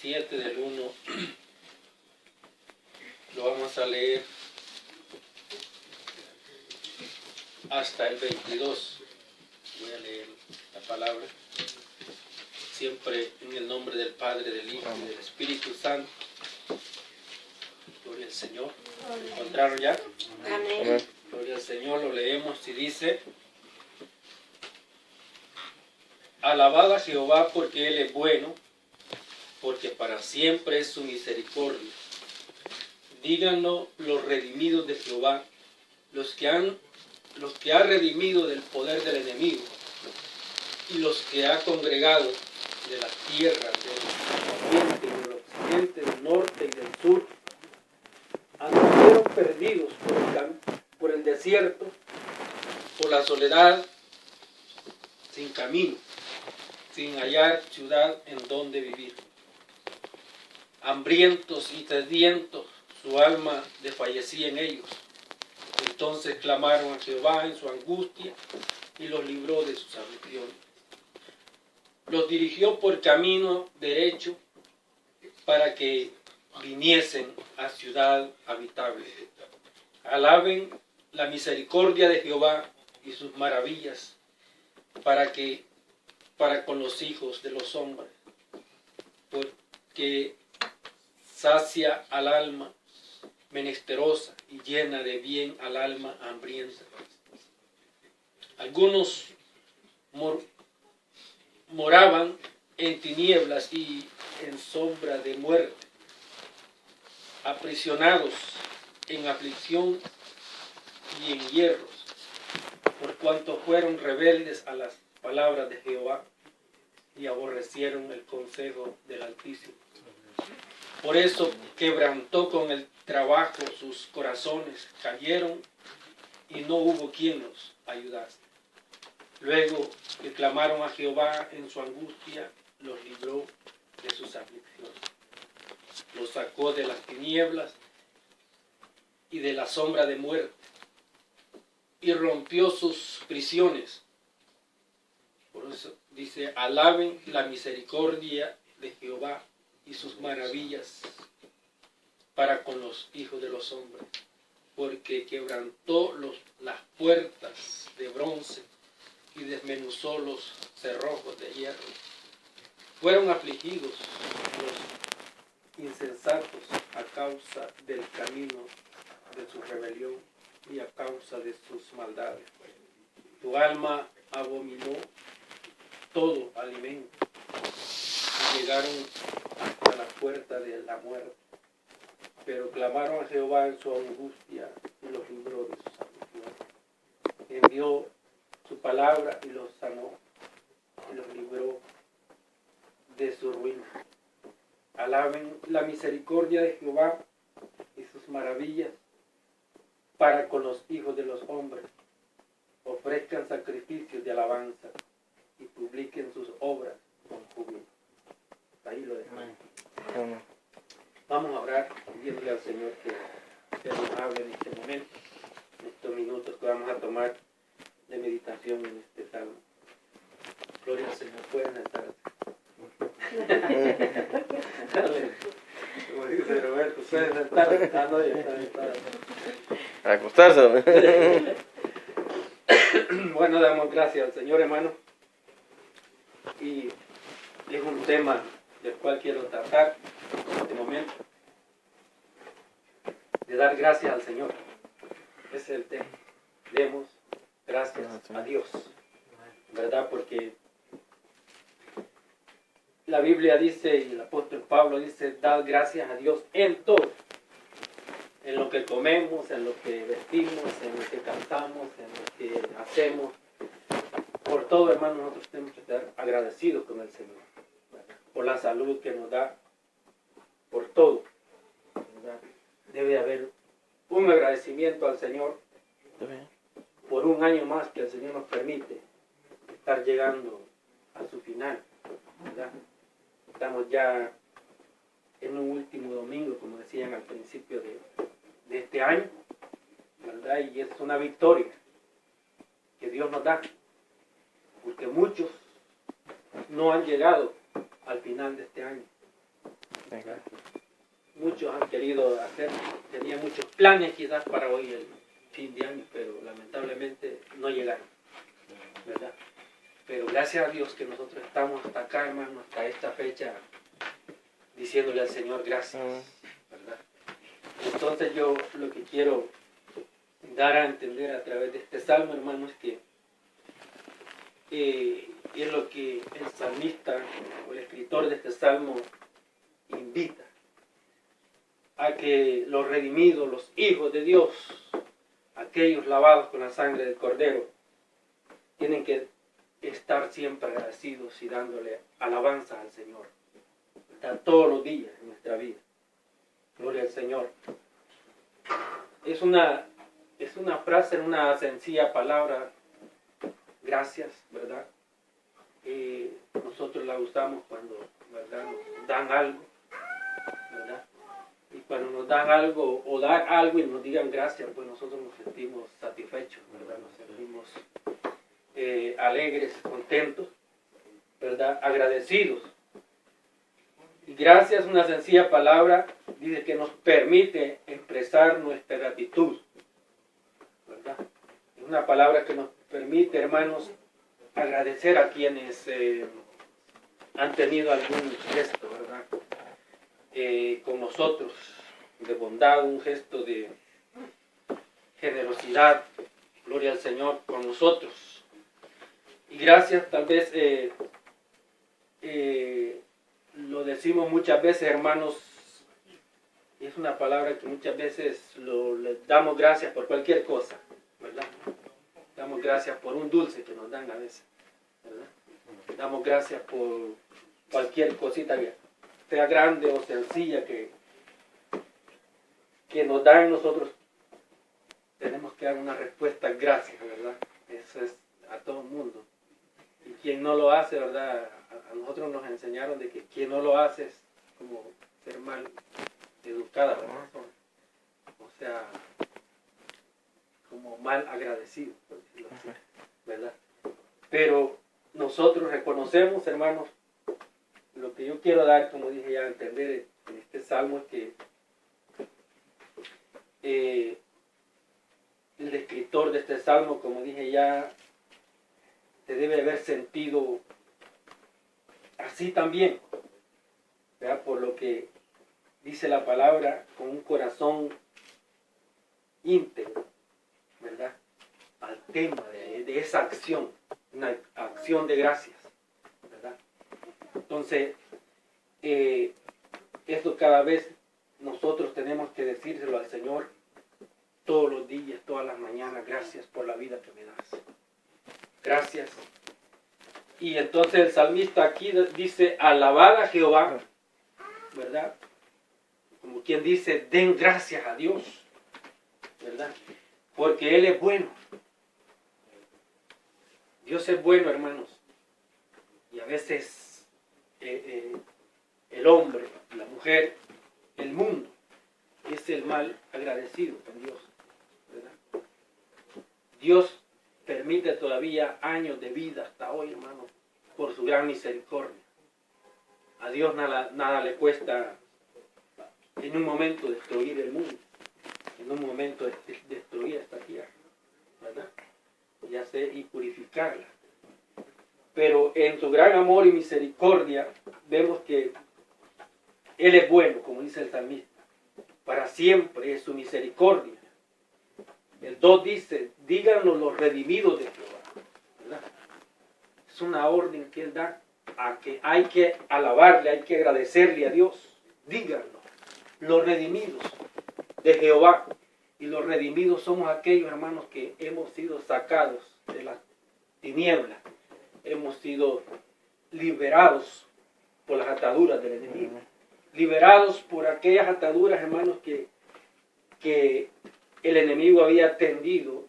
17 del 1 lo vamos a leer hasta el 22. Voy a leer la palabra, siempre en el nombre del Padre, del Hijo y del Espíritu Santo. Gloria al Señor. ¿Lo encontraron ya? Amén. Gloria al Señor. Lo leemos y dice: alabad a Jehová porque Él es bueno, porque para siempre es su misericordia. Díganlo los redimidos de Jehová, los que ha redimido del poder del enemigo, y los que ha congregado de las tierras del oriente, del occidente, del norte y del sur. Anduvieron perdidos por el desierto, por la soledad, sin camino, sin hallar ciudad en donde vivir. Hambrientos y sedientos, su alma desfallecía en ellos. Entonces clamaron a Jehová en su angustia y los libró de sus aflicciones. Los dirigió por camino derecho para que viniesen a ciudad habitable. Alaben la misericordia de Jehová y sus maravillas para con los hijos de los hombres, porque sacia al alma menesterosa y llena de bien al alma hambrienta. Algunos moraban en tinieblas y en sombra de muerte, aprisionados en aflicción y en hierros, por cuanto fueron rebeldes a las palabras de Jehová y aborrecieron el consejo del Altísimo. Por eso quebrantó con el trabajo sus corazones, cayeron y no hubo quien los ayudase. Luego que clamaron a Jehová en su angustia, los libró de sus aflicciones. Los sacó de las tinieblas y de la sombra de muerte, y rompió sus prisiones. Por eso dice: alaben la misericordia de Jehová y sus maravillas para con los hijos de los hombres, porque quebrantó las puertas de bronce y desmenuzó los cerrojos de hierro. Fueron afligidos los insensatos a causa del camino de su rebelión y a causa de sus maldades. Tu alma abominó todo alimento y llegaron hasta la puerta de la muerte. Pero clamaron a Jehová en su angustia y los libró de sus aflicciones. Envió su palabra y los sanó y los libró de su ruina. Alaben la misericordia de Jehová y sus maravillas para con los hijos de los hombres. Ofrezcan sacrificios de alabanza y publiquen sus obras con júbilo. Ahí lo dejamos. Vamos a orar pidiéndole al Señor que nos hable en este momento, en estos minutos que vamos a tomar de meditación en este salmo. Gloria al Señor. Pueden estar. Como dice Roberto, pueden sentar. No, ya está. Acostarse. Bueno, damos gracias al Señor, hermano. Y es un tema del cual quiero tratar en este momento. De dar gracias al Señor. Ese es el tema. Demos gracias a Dios. ¿Verdad? Porque la Biblia dice, y el apóstol Pablo dice: dad gracias a Dios en todo. En lo que comemos, en lo que vestimos, en lo que cantamos, en lo que hacemos. Por todo, hermano, nosotros tenemos que estar agradecidos con el Señor, ¿verdad? Por la salud que nos da, por todo, ¿verdad? Debe haber un agradecimiento al Señor por un año más que el Señor nos permite estar llegando a su final, ¿verdad? Estamos ya en un último domingo, como decían al principio de este año, ¿verdad? Y es una victoria que Dios nos da, porque muchos no han llegado al final de este año. ¿verdad? Muchos han querido hacer, tenían muchos planes quizás para hoy el fin de año, pero lamentablemente no llegaron, ¿verdad? Pero gracias a Dios que nosotros estamos hasta acá, hermano, hasta esta fecha, diciéndole al Señor gracias, ¿verdad? Entonces yo lo que quiero dar a entender a través de este salmo, hermano, es que es lo que el salmista o el escritor de este salmo invita a que los redimidos, los hijos de Dios, aquellos lavados con la sangre del Cordero, tienen que estar siempre agradecidos y dándole alabanza al Señor, ¿verdad? Todos los días en nuestra vida. Gloria al Señor. Es una frase, una sencilla palabra, gracias, ¿verdad? Nosotros la usamos cuando, ¿verdad?, nos dan algo, ¿verdad? Y cuando nos dan algo o dar algo y nos digan gracias, pues nosotros nos sentimos satisfechos, ¿verdad? Nos sentimos alegres, contentos, ¿verdad? Agradecidos. Y gracias, una sencilla palabra, dice que nos permite expresar nuestra gratitud, ¿verdad? Es una palabra que nos permite, hermanos, agradecer a quienes han tenido algún gesto, ¿verdad? Con nosotros, de bondad, un gesto de generosidad, gloria al Señor, con nosotros. Y gracias, tal vez lo decimos muchas veces, hermanos, es una palabra que muchas veces le damos gracias por cualquier cosa, ¿verdad? Damos gracias por un dulce que nos dan a veces, ¿verdad? Damos gracias por cualquier cosita que sea grande o sencilla que nos dan. Nosotros tenemos que dar una respuesta gracias, ¿verdad? Eso es a todo el mundo. Y quien no lo hace, ¿verdad? A nosotros nos enseñaron de que quien no lo hace es como ser mal educada, ¿verdad? O sea, como mal agradecido, por decirlo así, ¿verdad? Pero nosotros reconocemos, hermanos, lo que yo quiero dar, como dije ya, a entender en este salmo es que el escritor de este salmo, como dije ya, se debe haber sentido así también, ¿verdad? Por lo que dice la palabra, con un corazón íntegro, ¿verdad? Al tema de esa acción, una acción de gracias, ¿verdad? Entonces, esto cada vez nosotros tenemos que decírselo al Señor todos los días, todas las mañanas. Gracias por la vida que me das. Gracias. Y entonces el salmista aquí dice, alabad a Jehová, ¿verdad? Como quien dice, den gracias a Dios, ¿verdad? Porque Él es bueno. Dios es bueno, hermanos. Y a veces el hombre, la mujer, el mundo, es el mal agradecido con Dios, ¿verdad? Dios permite todavía años de vida hasta hoy, hermanos, por su gran misericordia. A Dios nada le cuesta en un momento destruir el mundo, en un momento destruir esta tierra, ¿verdad? Y purificarla. Pero en su gran amor y misericordia vemos que Él es bueno, como dice el salmista. Para siempre es su misericordia. El 2 dice, díganlo los redimidos de Jehová, ¿verdad? Es una orden que Él da a que hay que alabarle, hay que agradecerle a Dios. Díganlo, los redimidos de Jehová. Y los redimidos somos aquellos, hermanos, que hemos sido sacados de las tinieblas. Hemos sido liberados por las ataduras del enemigo. Liberados por aquellas ataduras, hermanos, que el enemigo había tendido,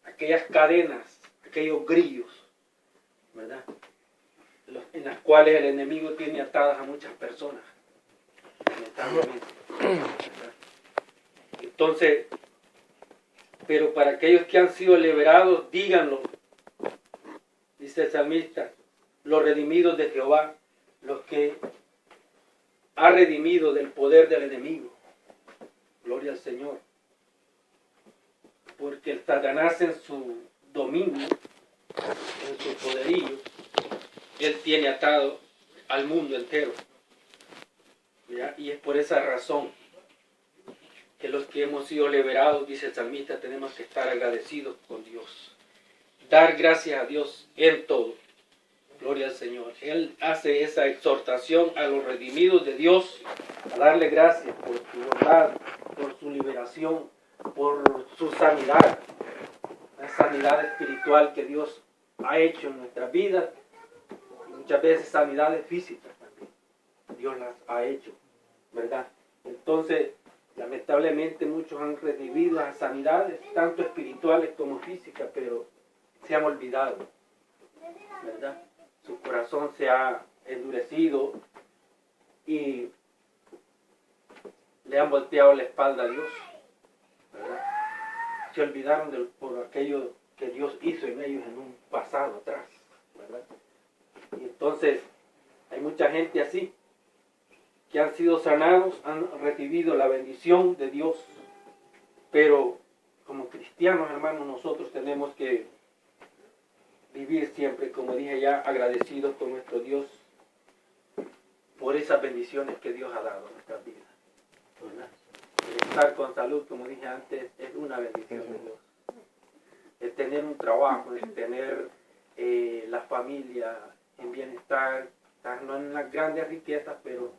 aquellas cadenas, aquellos grillos, ¿verdad? En las cuales el enemigo tiene atadas a muchas personas, lamentablemente, ¿verdad? Entonces, pero para aquellos que han sido liberados, díganlo, dice el salmista, los redimidos de Jehová, los que ha redimido del poder del enemigo. Gloria al Señor. Porque el Satanás en su dominio, en su poderío, él tiene atado al mundo entero. ¿Ya? Y es por esa razón que los que hemos sido liberados, dice el salmista, tenemos que estar agradecidos con Dios. Dar gracias a Dios en todo. Gloria al Señor. Él hace esa exhortación a los redimidos de Dios, a darle gracias por su bondad, por su liberación, por su sanidad, la sanidad espiritual que Dios ha hecho en nuestras vidas, y muchas veces sanidades físicas también. Dios las ha hecho, ¿verdad? Entonces, lamentablemente muchos han recibido las sanidades, tanto espirituales como físicas, pero se han olvidado, ¿verdad? Su corazón se ha endurecido y le han volteado la espalda a Dios, ¿verdad? Se olvidaron por aquello que Dios hizo en ellos en un pasado atrás, ¿verdad? Y entonces hay mucha gente así, que han sido sanados, han recibido la bendición de Dios, pero como cristianos, hermanos, nosotros tenemos que vivir siempre, como dije ya, agradecidos con nuestro Dios por esas bendiciones que Dios ha dado a nuestras vidas, ¿verdad? El estar con salud, como dije antes, es una bendición de Dios. El tener un trabajo, el tener la familia en bienestar, estar no en las grandes riquezas, pero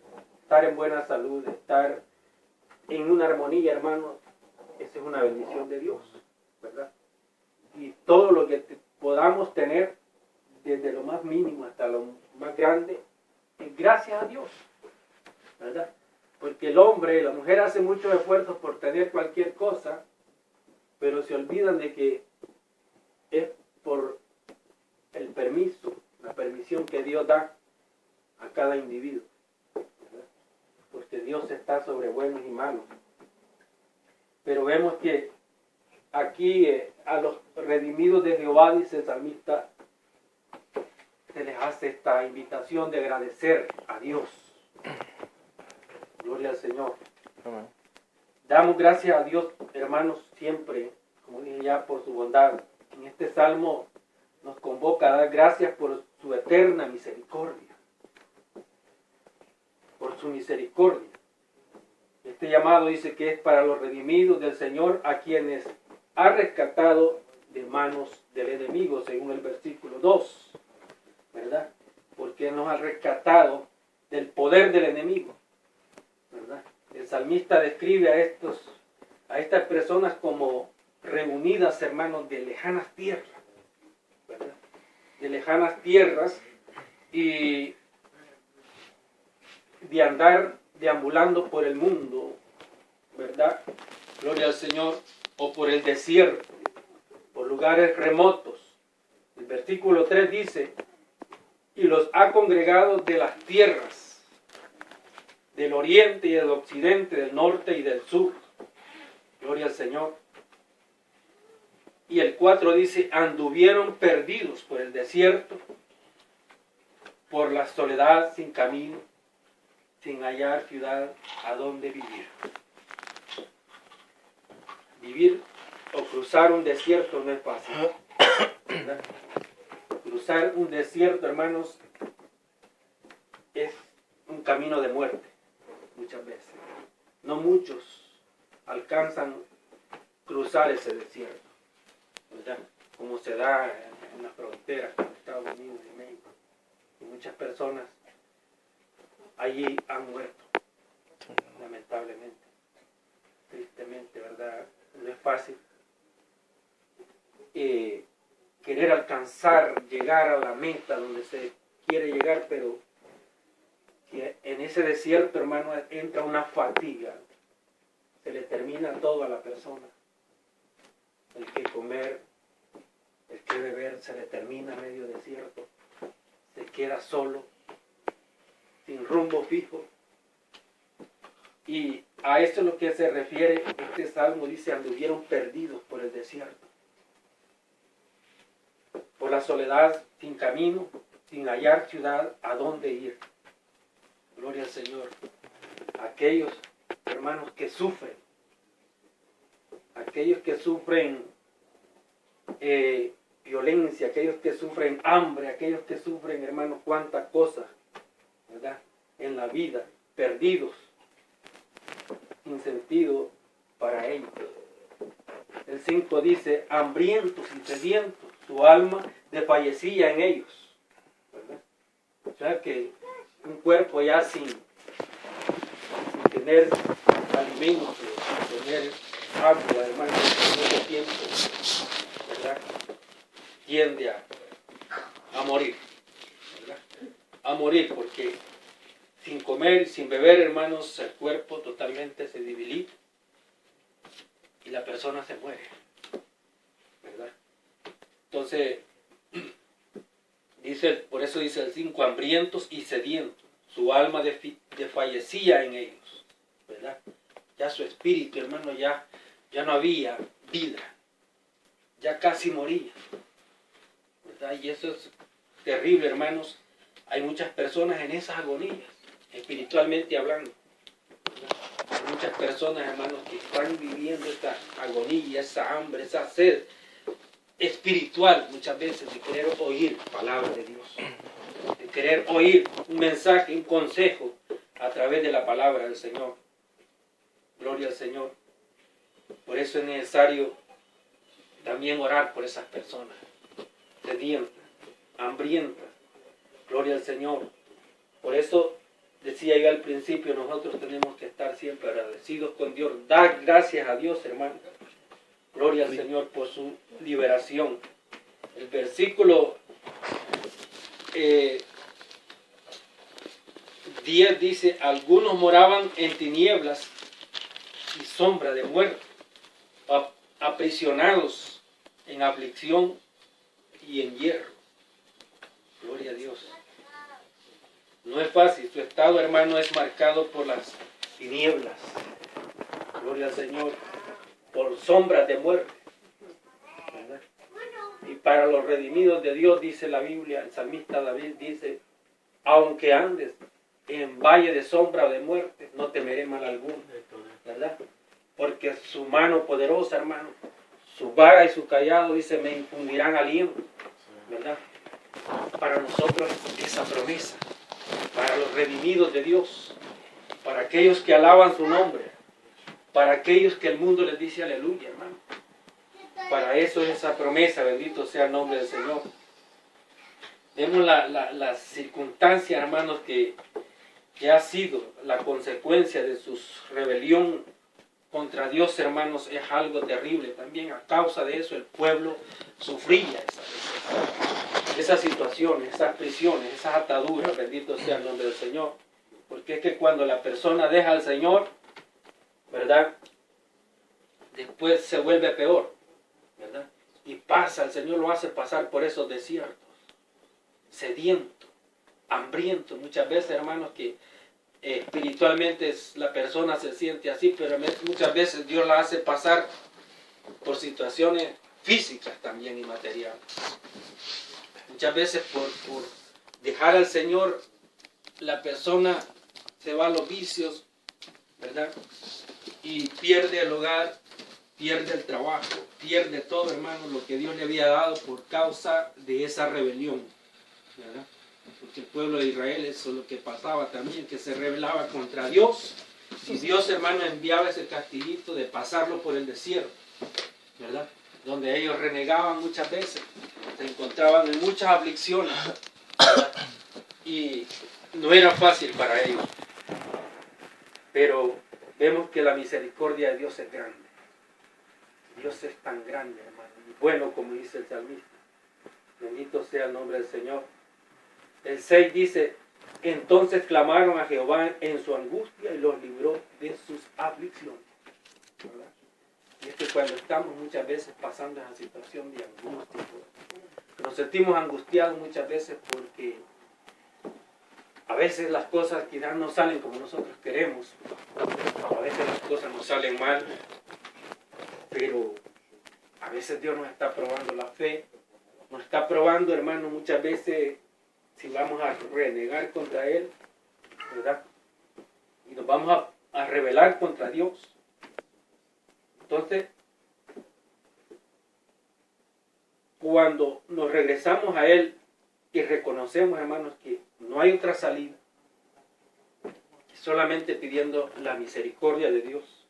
estar en buena salud, estar en una armonía, hermanos, esa es una bendición de Dios, ¿verdad? Y todo lo que podamos tener, desde lo más mínimo hasta lo más grande, es gracias a Dios, ¿verdad? Porque el hombre y la mujer hacen muchos esfuerzos por tener cualquier cosa, pero se olvidan de que es por el permiso, la permisión que Dios da a cada individuo, ¿verdad? Porque Dios está sobre buenos y malos. Pero vemos que aquí a los redimidos de Jehová, dice el salmista, se les hace esta invitación de agradecer a Dios. Gloria al Señor. Amén. Damos gracias a Dios, hermanos, siempre, como dije ya, por su bondad. En este salmo nos convoca a dar gracias por su eterna misericordia. Por su misericordia. Este llamado dice que es para los redimidos del Señor, a quienes ha rescatado de manos del enemigo, según el versículo 2, ¿verdad? Porque nos ha rescatado del poder del enemigo, ¿verdad? El salmista describe a estas personas como reunidas, hermanos, de lejanas tierras, ¿verdad? De lejanas tierras y de andar deambulando por el mundo, ¿verdad? Gloria al Señor. O por el desierto, por lugares remotos. El versículo 3 dice, y los ha congregado de las tierras, del oriente y del occidente, del norte y del sur. Gloria al Señor. Y el 4 dice, anduvieron perdidos por el desierto, por la soledad sin camino, sin hallar ciudad a donde vivir. Vivir o cruzar un desierto no es fácil, ¿verdad? Cruzar un desierto, hermanos, es un camino de muerte, muchas veces. No muchos alcanzan cruzar ese desierto, ¿verdad? Como se da en la frontera con Estados Unidos y México. Y muchas personas allí han muerto, lamentablemente, tristemente, ¿verdad? No es fácil querer alcanzar, llegar a la meta donde se quiere llegar, pero en ese desierto, hermano, entra una fatiga, se le termina todo a la persona, el que comer, el que beber, se le termina medio desierto, se queda solo, sin rumbo fijo. Y a esto es lo que se refiere este salmo, dice, anduvieron perdidos por el desierto, por la soledad, sin camino, sin hallar ciudad a dónde ir. Gloria al Señor. aquellos hermanos que sufren, aquellos que sufren violencia, aquellos que sufren hambre, aquellos que sufren, hermanos, cuántas cosas, ¿verdad? En la vida, perdidos, sin sentido para ellos. El 5 dice, hambrientos y sedientos, su alma desfallecía en ellos, ¿verdad? O sea que un cuerpo ya sin tener alimento, sin tener agua, hermanos, en mucho tiempo, ¿verdad? Tiende a morir, ¿verdad? A morir porque sin comer, sin beber, hermanos, el cuerpo totalmente se debilita y la persona se muere, ¿verdad? Entonces, por eso dice el 5, hambrientos y sedientos, su alma desfallecía en ellos, ¿verdad? Ya su espíritu, hermano, ya no había vida, ya casi moría, ¿verdad? Y eso es terrible, hermanos. Hay muchas personas en esas agonías, espiritualmente hablando, ¿verdad? Hay muchas personas, hermanos, que están viviendo esta agonía, esa hambre, esa sed espiritual, muchas veces, de querer oír palabra de Dios, de querer oír un mensaje, un consejo a través de la palabra del Señor. Gloria al Señor. Por eso es necesario también orar por esas personas sedientas, hambrientas. Gloria al Señor. Por eso decía yo al principio, nosotros tenemos que estar siempre agradecidos con Dios. Dar gracias a Dios, hermano. Gloria al Señor por su liberación. El versículo 10 dice, algunos moraban en tinieblas y sombra de muerte, aprisionados en aflicción y en hierro. Gloria a Dios. No es fácil, su estado, hermano, es marcado por las tinieblas. Gloria al Señor. Por sombras de muerte, ¿verdad? Y para los redimidos de Dios, dice la Biblia, el salmista David dice, aunque andes en valle de sombra o de muerte, no temeré mal alguno, ¿verdad? Porque su mano poderosa, hermano, su vara y su callado, dice, me infundirán aliento, ¿verdad? Para nosotros esa promesa, para los redimidos de Dios, para aquellos que alaban su nombre, para aquellos que el mundo les dice aleluya, hermano. Para eso es esa promesa, bendito sea el nombre del Señor. Vemos las circunstancias, hermanos, que ha sido la consecuencia de su rebelión contra Dios, hermanos, es algo terrible. También a causa de eso el pueblo sufría esas situaciones, esas prisiones, esas ataduras, bendito sea el nombre del Señor. Porque es que cuando la persona deja al Señor, ¿verdad? Después se vuelve peor, ¿verdad? Y pasa, el Señor lo hace pasar por esos desiertos, sediento, hambriento. Muchas veces, hermanos, que espiritualmente la persona se siente así, pero muchas veces Dios la hace pasar por situaciones físicas también y materiales. Muchas veces por dejar al Señor, la persona se va a los vicios, ¿verdad? Y pierde el hogar, pierde el trabajo, pierde todo, hermano, lo que Dios le había dado por causa de esa rebelión, ¿verdad? Porque el pueblo de Israel, eso es lo que pasaba también, que se rebelaba contra Dios, y Dios, hermano, enviaba ese castiguito de pasarlo por el desierto, ¿verdad? Donde ellos renegaban muchas veces, se encontraban en muchas aflicciones, ¿verdad? Y no era fácil para ellos, pero vemos que la misericordia de Dios es grande. Dios es tan grande, hermano, y bueno, como dice el salmista. Bendito sea el nombre del Señor. El 6 dice, entonces clamaron a Jehová en su angustia y los libró de sus aflicciones, ¿verdad? Y es que cuando estamos muchas veces pasando esa situación de angustia, nos sentimos angustiados muchas veces porque a veces las cosas quizás no salen como nosotros queremos, a veces las cosas nos salen mal, pero a veces Dios nos está probando la fe, nos está probando, hermano, muchas veces si vamos a renegar contra Él, ¿verdad? Y nos vamos a rebelar contra Dios. Entonces, cuando nos regresamos a Él y reconocemos, hermanos, que no hay otra salida, solamente pidiendo la misericordia de Dios,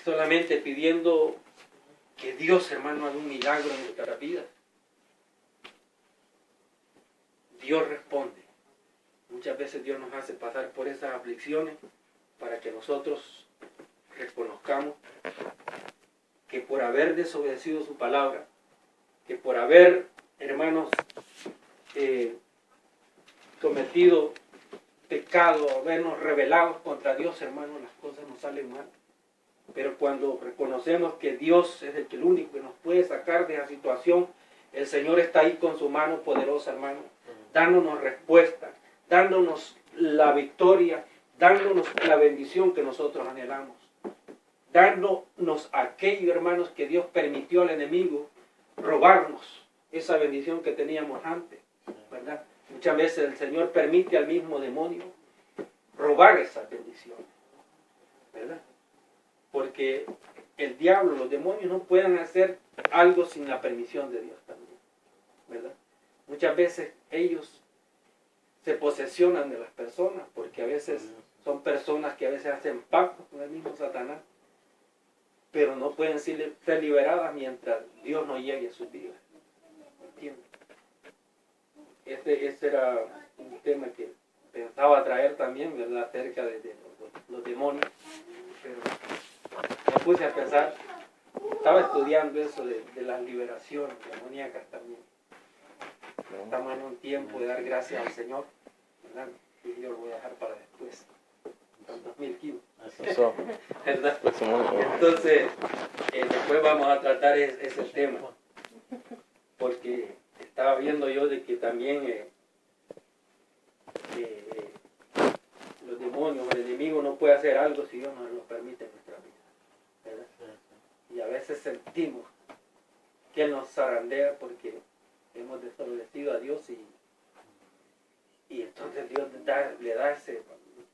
solamente pidiendo que Dios, hermano, haga un milagro en nuestra vida, Dios responde. Muchas veces Dios nos hace pasar por esas aflicciones para que nosotros reconozcamos que por haber desobedecido su palabra, que por haber, hermanos, cometido pecado, habernos rebelado contra Dios, hermanos, las cosas nos salen mal. Pero cuando reconocemos que Dios es el único que nos puede sacar de esa situación, el Señor está ahí con su mano poderosa, hermano, dándonos respuesta, dándonos la victoria, dándonos la bendición que nosotros anhelamos, dándonos aquello, hermanos, que Dios permitió al enemigo robarnos esa bendición que teníamos antes, ¿verdad? Muchas veces el Señor permite al mismo demonio robar esa bendición, ¿verdad? Porque el diablo, los demonios no pueden hacer algo sin la permisión de Dios también, ¿verdad? Muchas veces ellos se posesionan de las personas, porque a veces son personas que a veces hacen pactos con el mismo Satanás, pero no pueden ser liberadas mientras Dios no llegue a sus vidas. ¿Entiendes? Este era un tema que pensaba traer también, ¿verdad?, acerca de los demonios, pero me puse a pensar, estaba estudiando eso de las liberaciones demoníacas también. Estamos en un tiempo de dar gracias al Señor, ¿verdad? Y yo lo voy a dejar para después, en 2015. ¿Verdad? Entonces, después vamos a tratar ese tema, porque estaba viendo yo de que también los demonios, el enemigo no puede hacer algo si Dios no lo permite en nuestra vida, ¿verdad? Y a veces sentimos que Él nos zarandea porque hemos desobedecido a Dios y entonces Dios le da ese,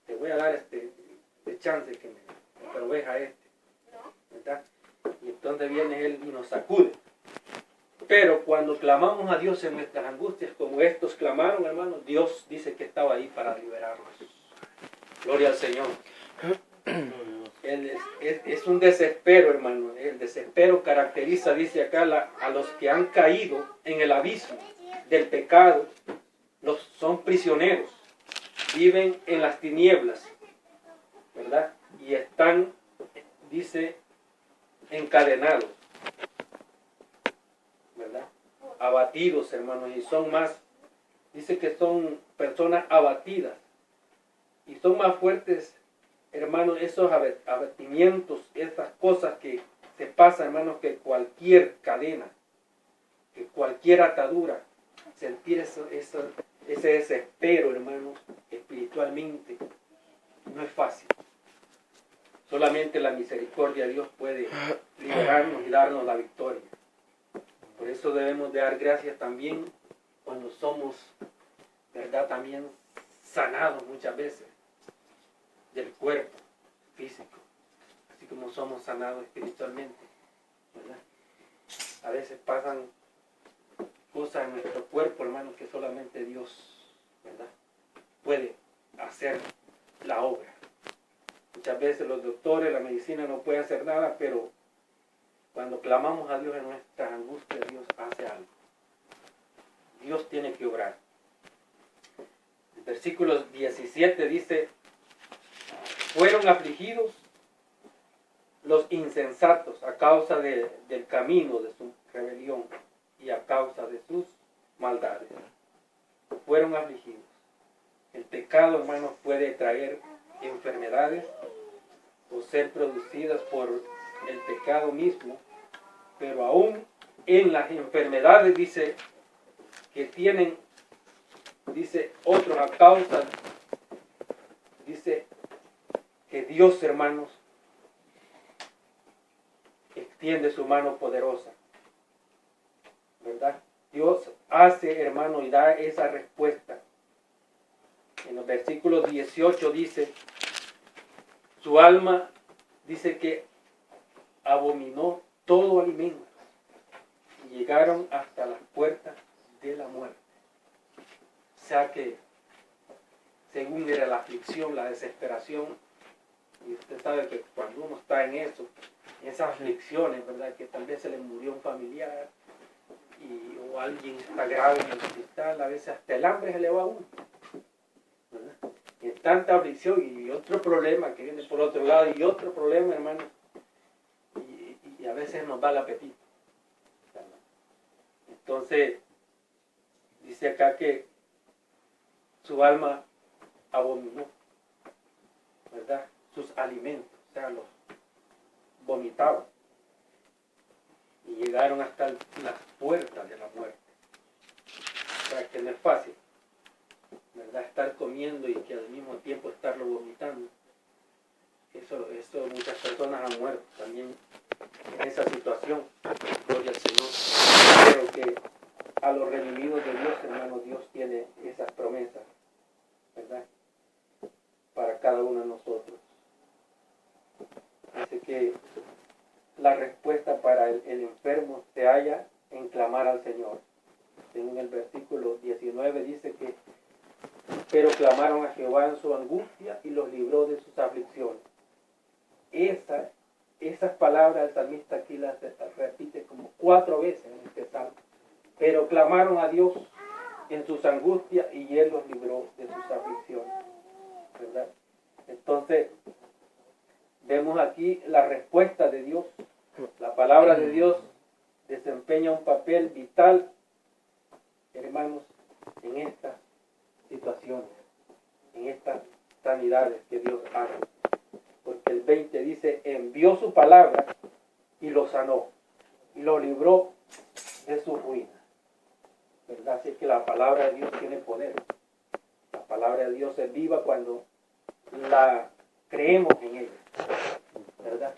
te voy a dar este chance que me proveja ¿verdad? Y entonces viene Él y nos sacude. Pero cuando clamamos a Dios en nuestras angustias, como estos clamaron, hermanos, Dios dice que estaba ahí para liberarnos. Gloria al Señor. Es un desespero, hermano. El desespero caracteriza, dice acá, a los que han caído en el abismo del pecado. Son prisioneros, viven en las tinieblas, ¿verdad? Y están, dice, encadenados, ¿verdad? Abatidos, hermanos, y son más, dice que son personas abatidas, y son más fuertes, hermanos, esos abatimientos, esas cosas que se pasan, hermanos, que cualquier cadena, que cualquier atadura, sentir ese desespero, hermanos, espiritualmente, no es fácil. Solamente la misericordia de Dios puede liberarnos y darnos la victoria. Por eso debemos de dar gracias también cuando somos, ¿verdad?, también sanados muchas veces del cuerpo físico, así como somos sanados espiritualmente, ¿verdad? A veces pasan cosas en nuestro cuerpo, hermanos, que solamente Dios, ¿verdad?, puede hacer la obra. Muchas veces los doctores, la medicina no puede hacer nada, pero cuando clamamos a Dios en nuestras angustias, Dios hace algo. Dios tiene que obrar. El versículo 17 dice: fueron afligidos los insensatos a causa del camino de su rebelión y a causa de sus maldades. Fueron afligidos. El pecado, hermanos, puede traer enfermedades o ser producidas por el pecado mismo, pero aún en las enfermedades dice que tienen, dice otros a causa, dice que Dios, hermanos, extiende su mano poderosa, ¿verdad? Dios hace, hermano, y da esa respuesta. En los versículos 18 dice: su alma dice que abominó todo alimento y llegaron hasta las puertas de la muerte. O sea que según era la aflicción, la desesperación, y usted sabe que cuando uno está en eso, en esas aflicciones, ¿verdad? Que tal vez se le murió un familiar o alguien está grave en el hospital, a veces hasta el hambre se le va a uno, ¿verdad? Y tanta aflicción y otro problema que viene por otro lado y otro problema, hermano, y a veces nos da el apetito, ¿verdad? Entonces, dice acá que su alma abominó, ¿verdad? Sus alimentos, o sea, los vomitaban y llegaron hasta las puertas de la muerte. O sea, que no es fácil, ¿verdad? Estar comiendo y que al mismo tiempo estarlo vomitando. Eso muchas personas han muerto también en esa situación. Gloria al Señor. Pero que a los redimidos de Dios, hermano, Dios tiene esas promesas, ¿verdad? Para cada uno de nosotros. Dice que la respuesta para el enfermo se halla en clamar al Señor. En el versículo 19 dice que pero clamaron a Jehová en su angustia y los libró de sus aflicciones. Esas palabras el salmista aquí las repite como 4 veces en este salmo. Pero clamaron a Dios en sus angustias y Él los libró de sus aflicciones, ¿verdad? Entonces, vemos aquí la respuesta de Dios. La palabra de Dios desempeña un papel vital, hermanos, en estas situaciones, en estas sanidades que Dios hace. Porque el 20 dice, envió su palabra y lo sanó, y lo libró de su ruina. ¿Verdad? Así que la palabra de Dios tiene poder. La palabra de Dios es viva cuando la creemos en ella, ¿verdad?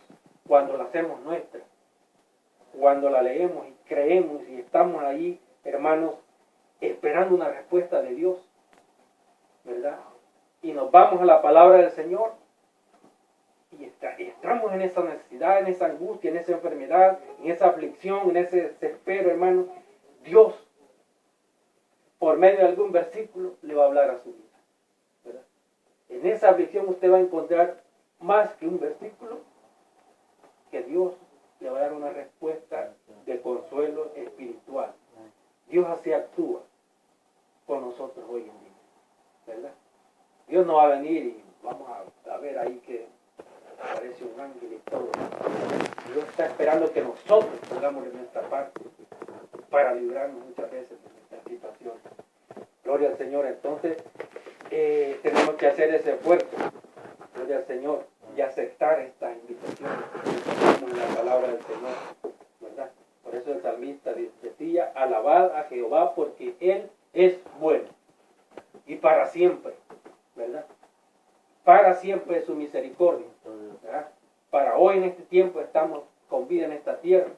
Cuando la hacemos nuestra, cuando la leemos y creemos y estamos ahí, hermanos, esperando una respuesta de Dios, ¿verdad? Y nos vamos a la palabra del Señor y estamos en esa necesidad, en esa angustia, en esa enfermedad, en esa aflicción, en ese desespero, hermanos. Dios, por medio de algún versículo, le va a hablar a su vida, ¿verdad? En esa aflicción usted va a encontrar más que un versículo, que Dios le va a dar una respuesta de consuelo espiritual. Dios así actúa con nosotros hoy en día, ¿verdad? Dios no va a venir y vamos a ver ahí que aparece un ángel y todo. Dios está esperando que nosotros pongamos de nuestra parte para librarnos muchas veces de esta situación. Gloria al Señor. Entonces, tenemos que hacer ese esfuerzo, gloria al Señor, y aceptar estas invitaciones que tenemos en la palabra del Señor, ¿verdad? Por eso el salmista decía, alabad a Jehová porque Él es bueno y para siempre, ¿verdad? Para siempre es su misericordia, ¿verdad? Para hoy en este tiempo estamos con vida en esta tierra,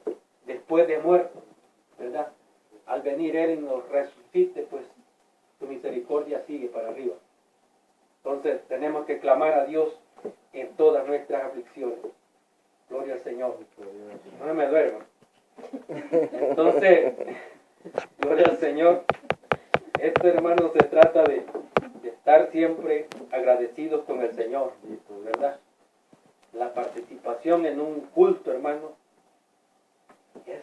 después de muerto, ¿verdad? Al venir Él y nos resucite, pues su misericordia sigue para arriba. Entonces tenemos que clamar a Dios en todas nuestras aflicciones. Gloria al Señor. No me duermo. Entonces, gloria al Señor. Esto, hermano, se trata de estar siempre agradecidos con el Señor, ¿verdad? La participación en un culto, hermano, es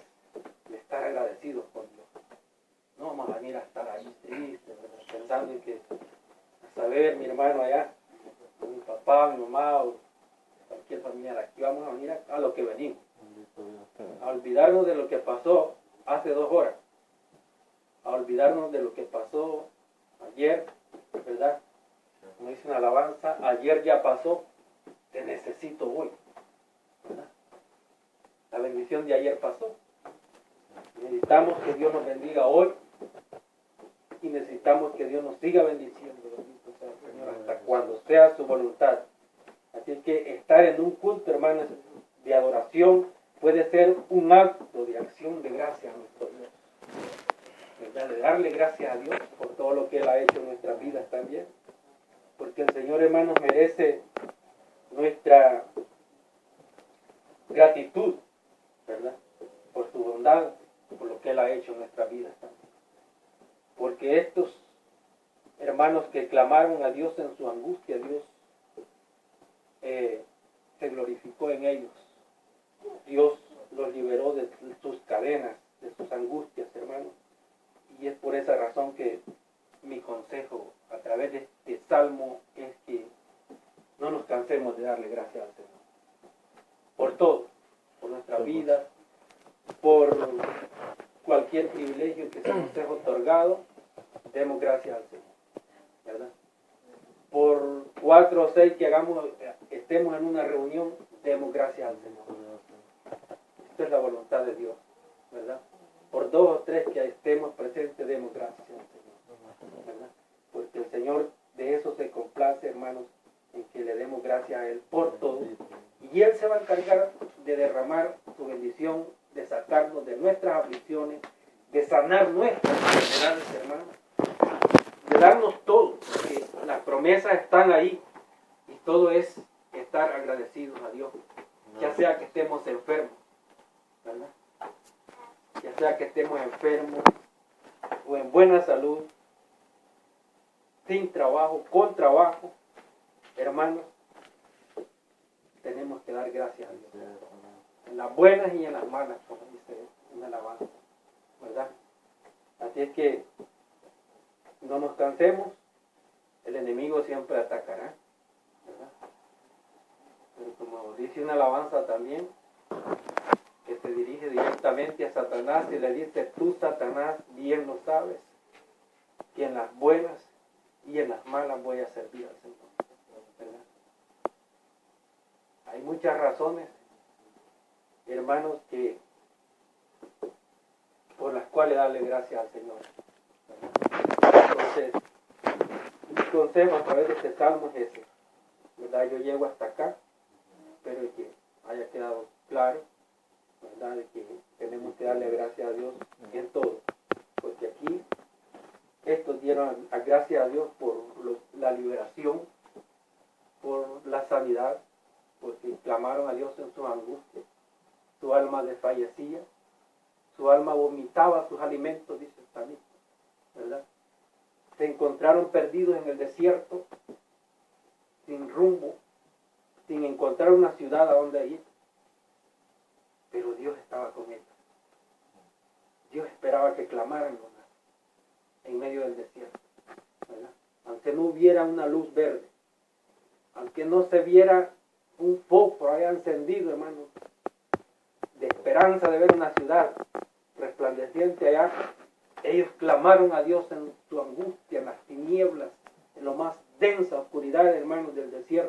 de estar agradecidos con Dios. No vamos a venir a estar ahí tristes, ¿verdad? Pensando en que, a saber, mi hermano allá, mi papá, mi mamá o cualquier familiar, aquí vamos a venir a lo que venimos. A olvidarnos de lo que pasó hace 2 horas. A olvidarnos de lo que pasó ayer, ¿verdad? Como dice una alabanza, ayer ya pasó, te necesito hoy, ¿verdad? La bendición de ayer pasó. Necesitamos que Dios nos bendiga hoy y necesitamos que Dios nos siga bendiciendo, bendito sea el Señor, hasta cuando sea su voluntad. Así que estar en un culto, hermanos, de adoración puede ser un acto de acción de gracias a nuestro Dios, ¿verdad? De darle gracias a Dios por todo lo que Él ha hecho en nuestras vidas también, porque el Señor, hermanos, merece nuestra clamaron a Dios en su angustia, Dios se glorificó en ellos. Dios los liberó de sus cadenas, de sus angustias, hermanos. Y es por esa razón que mi consejo a través de este salmo es que no nos cansemos de darle gracias al Señor. Por todo, por nuestra vida, por cualquier privilegio que se nos sea otorgado, demos gracias al Señor, ¿verdad? Por 4 o 6 que estemos en una reunión, demos gracias al Señor. Esta es la voluntad de Dios, ¿verdad? Por 2 o 3 que estemos presentes, demos gracias al Señor, ¿verdad? Porque el Señor de eso se complace, hermanos, en que le demos gracias a Él por todo. Y Él se va a encargar de derramar su bendición, de sacarnos de nuestras aflicciones, de sanar nuestras enfermedades, hermanos, de darnos todo, porque las promesas están ahí y todo es estar agradecidos a Dios, ya sea que estemos enfermos, ¿verdad? Ya sea que estemos enfermos o en buena salud, sin trabajo, con trabajo, hermanos, tenemos que dar gracias a Dios. En las buenas y en las malas, como dice una alabanza, ¿verdad? Así es que no nos cansemos, el enemigo siempre atacará, ¿verdad? Pero como dice una alabanza también, que se dirige directamente a Satanás y le dice: tú, Satanás, bien lo sabes, que en las buenas y en las malas voy a servir al Señor, ¿verdad? Hay muchas razones, hermanos, por las cuales darle gracias al Señor, ¿verdad? Entonces, mi consejo a través de este salmo es ese, ¿verdad? Yo llego hasta acá, espero que haya quedado claro, ¿verdad? De que tenemos que darle gracias a Dios en todo, porque aquí estos dieron gracias a Dios por la liberación, por la sanidad, porque clamaron a Dios en su angustia. Su alma desfallecía, su alma vomitaba sus alimentos, dice el salmista, ¿verdad? Se encontraron perdidos en el desierto, sin rumbo, sin encontrar una ciudad a donde ir. Pero Dios estaba con ellos. Dios esperaba que clamaran en medio del desierto, ¿verdad? Aunque no hubiera una luz verde, aunque no se viera un foco allá encendido, hermano, de esperanza de ver una ciudad resplandeciente allá, ellos clamaron a Dios en su angustia, en las tinieblas, en lo más densa oscuridad, hermanos, del desierto.